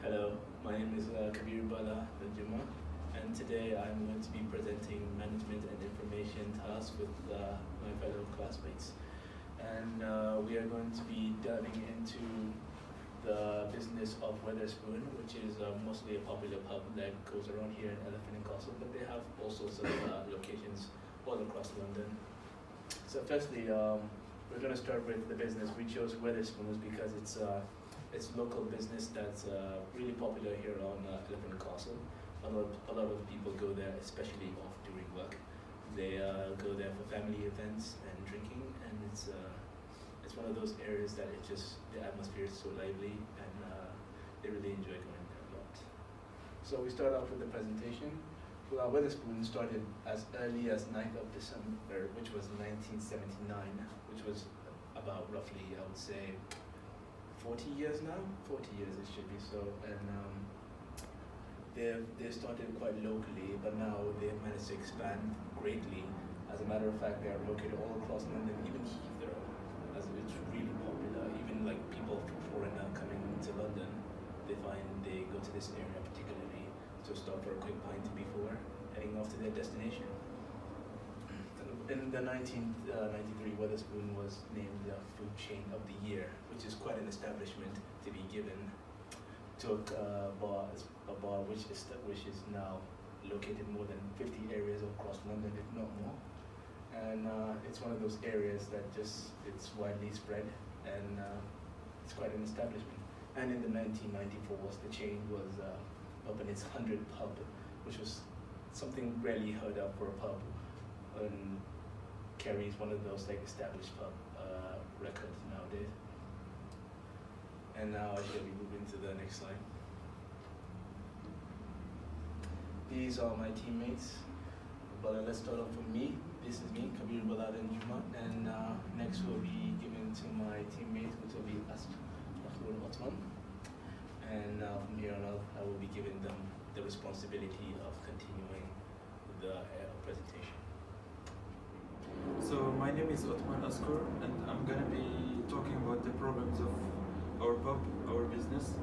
Hello, my name is Kabir Bala Danjuma, and today I'm going to be presenting management and information tasks with my fellow classmates. And we are going to be diving into the business of Weatherspoon, which is mostly a popular pub that goes around here in Elephant and Castle, but they have all sorts of locations all across London. So firstly, we're going to start with the business. We chose Weatherspoons because it's local business that's really popular here on Elephant and Castle. A lot of people go there, especially off during work. They go there for family events and drinking, and it's one of those areas that the atmosphere is so lively, and they really enjoy going there a lot. So we start off with the presentation. Well, Weatherspoon started as early as 9th of December, which was 1979, which was about roughly, I would say, 40 years now. 40 years it should be so, and they started quite locally, but now they've managed to expand greatly. As a matter of fact, they are located all across London, even Heathrow, as it's really popular. Even like people from foreign coming to London, they go to this area particularly to stop for a quick pint before heading off to their destination. In the 1993, Weatherspoon was named the Food Chain of the Year, which is quite an establishment to be given. Took a bar which is now located more than 50 areas across London, if not more. And it's one of those areas that it's widely spread, and it's quite an establishment. And in the 1994, the chain was opened its 100th pub, which was something rarely heard of for a pub, and carries one of those like established pub records nowadays. And now shall we move into the next slide? These are my teammates. But let's start off with me. This is me, Kabir Bala Danjuma, and next will be given to my teammate, which will be Asghar Othman. And from here on out, I will be giving them the responsibility of continuing the presentation. So my name is Othman Asghar, and I'm gonna be talking about the problems of our pub, our business.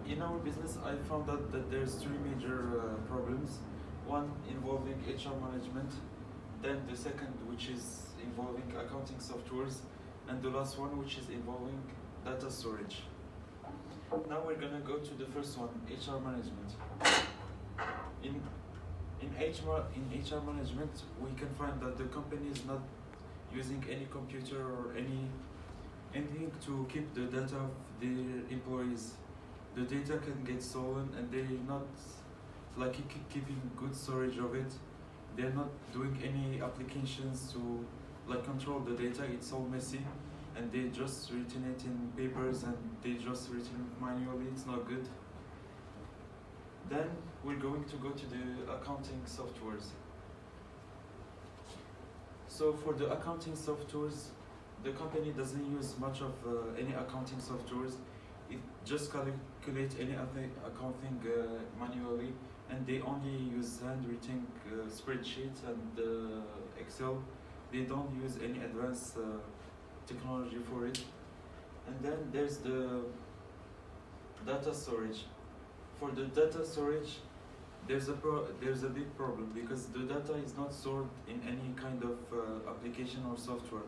In our business, I found out that there's three major problems. One involving HR management, then the second which is involving accounting softwares, and the last one which is involving data storage. Now we're gonna go to the first one, HR management. In HR management, we can find that the company is not using any computer or anything to keep the data of the employees. The data can get stolen, and they're not like keeping good storage of it. They're not doing any applications to like control the data. It's all messy, and they just written it in papers, and they just written it manually. It's not good. Then we're going to go to the accounting softwares. So for the accounting softwares, the company doesn't use much of any accounting softwares. It just calculates any accounting manually, and they only use handwritten spreadsheets and Excel. They don't use any advanced technology for it. And then there's the data storage. For the data storage, there's a big problem because the data is not stored in any kind of application or software.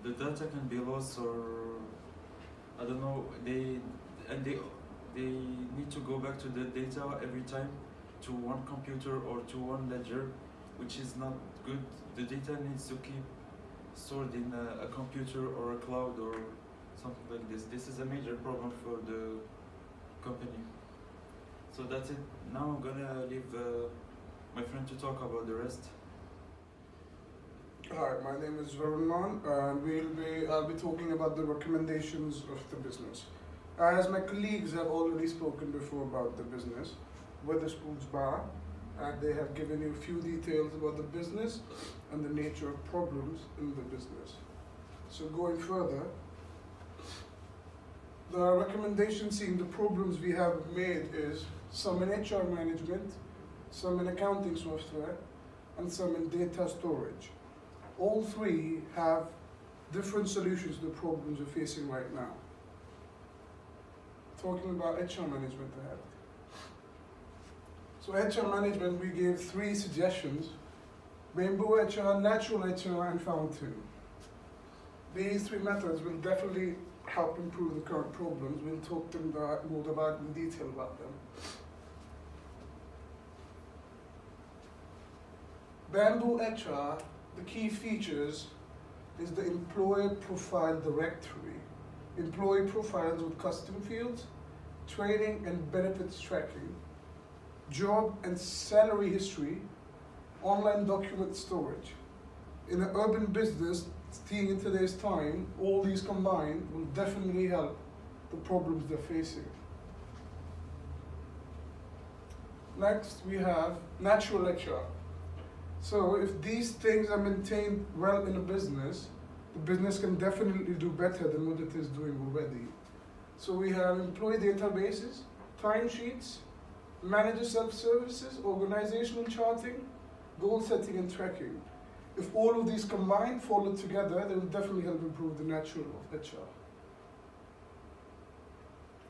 The data can be lost, or I don't know. They need to go back to the data every time to one computer or to one ledger, which is not good. The data needs to keep stored in a computer or a cloud or something like this. This is a major problem for the company. So that's it. Now I'm gonna leave my friend to talk about the rest. Hi, my name is Varun Man, and I'll be talking about the recommendations of the business. As my colleagues have already spoken before about the business, Weatherspoons Bar, and they have given you a few details about the business and the nature of problems in the business. So going further, the recommendation seeing the problems we have made is some in HR management, some in accounting software, and some in data storage. All three have different solutions to the problems we're facing right now. talking about HR management ahead. So HR management, we gave 3 suggestions: Bamboo HR, Natural HR, and Fountain. These 3 methods will definitely help improve the current problems. We'll talk to them more about in detail about them. Bamboo HR, the key features is the employer profile directory, employee profiles with custom fields, training and benefits tracking, job and salary history, online document storage. In an urban business, seeing in today's time, all these combined will definitely help the problems they're facing. Next, we have natural HR. So if these things are maintained well in a business, the business can definitely do better than what it is doing already. So we have employee databases, timesheets, manager self-services, organizational charting, goal setting and tracking. If all of these combined, followed together, they will definitely help improve the natural of HR.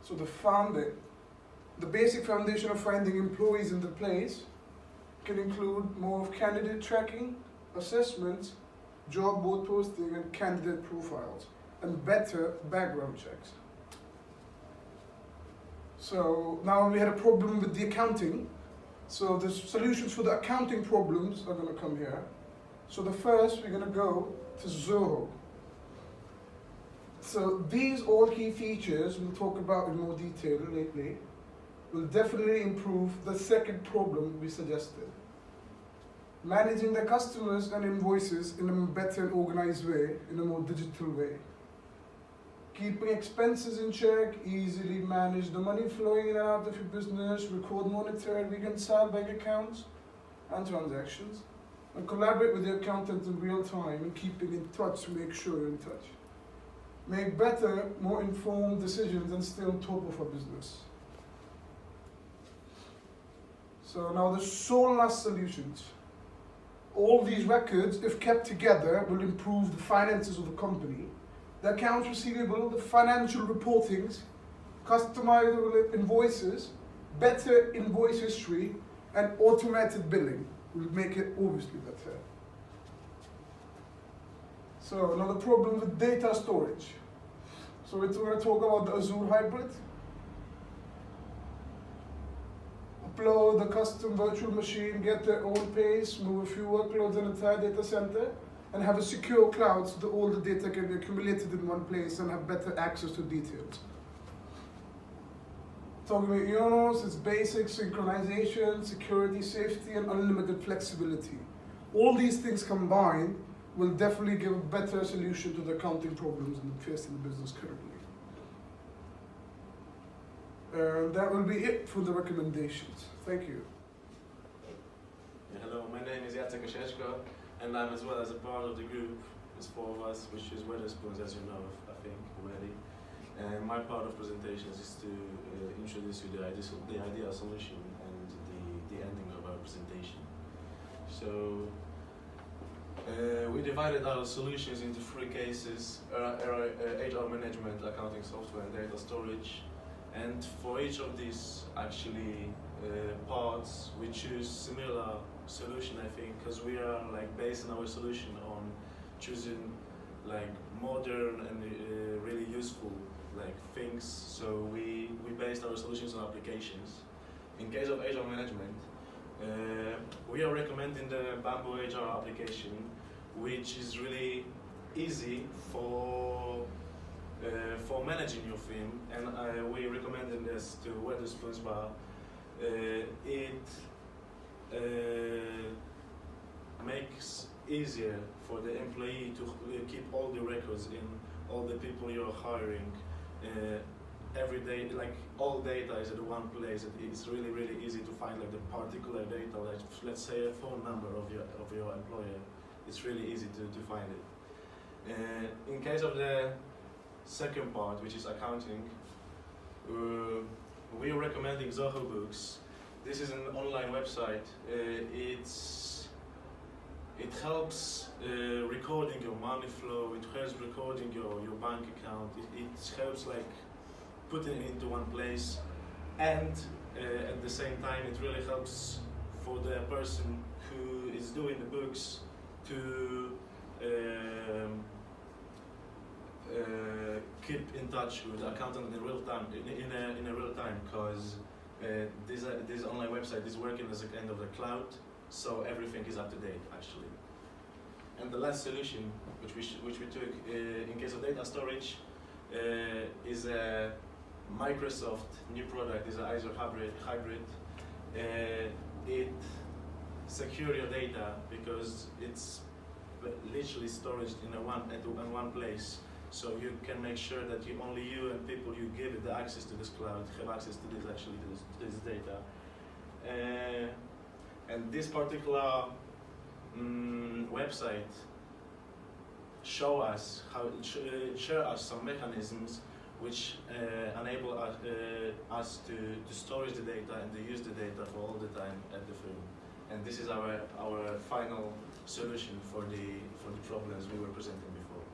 So the basic foundation of finding employees in the place can include more of candidate tracking, assessments, job board posting, and candidate profiles, and better background checks. So now we had a problem with the accounting. So the solutions for the accounting problems are going to come here. So the first, we're going to go to Zoho. So these all key features we'll talk about in more detail lately will definitely improve the second problem we suggested. Managing the customers and invoices in a better and organized way, in a more digital way. Keeping expenses in check, easily manage the money flowing in and out of your business, record, monitor, and reconcile bank accounts and transactions, and collaborate with your accountant in real time and keeping in touch to make sure you're in touch. Make better, more informed decisions and stay on top of our business. So now the SOLAS solutions. All these records, if kept together, will improve the finances of the company, the accounts receivable, the financial reportings, customizable invoices, better invoice history, and automated billing will make it obviously better. So another problem with data storage. So we're going to talk about the Azure hybrid. Upload the custom virtual machine, get their own pace, move a few workloads in an entire data center, and have a secure cloud so that all the data can be accumulated in one place and have better access to details. Talking about EONOS, it's basic synchronization, security, safety, and unlimited flexibility. All these things combined will definitely give a better solution to the accounting problems facing the business currently. That will be it for the recommendations. Thank you. Hello, my name is Jacek Osieczko, and I'm as well as a part of the group. There's 4 of us, which is Wetherspoons, as you know, I think already. And my part of presentations is to introduce you the ideal solution and the ending of our presentation. So we divided our solutions into 3 cases: HR management, accounting software, and data storage. And for each of these parts, we choose similar solution, I think, because we are basing our solution on choosing modern and really useful things. So we based our solutions on applications. In case of HR management, we are recommending the Bamboo HR application, which is really easy for managing your theme, and we recommended this to Wetherspoons Bar. It makes easier for the employee to keep all the records in all the people you're hiring every day. All data is at one place. It's really, really easy to find the particular data. Let's say a phone number of your employer. It's really easy to find it. In case of the second part, which is accounting, we're recommending Zoho Books. This is an online website. It helps recording your money flow. It helps recording your bank account. It helps put it into one place, and at the same time it really helps for the person who is doing the books to keep in touch with the accountant in real time, in a real time, because this online website is working as a kind of a cloud, so everything is up to date actually. And the last solution, which we took in case of data storage, is a Microsoft new product. Is an Azure hybrid. It secure your data because it's literally storage in one place. So you can make sure that only you and people you give it the access to this cloud have access to this data. And this particular website share us some mechanisms which enable us to store the data and to use the data for all the time at the firm. And this is our final solution for the problems we were presenting before.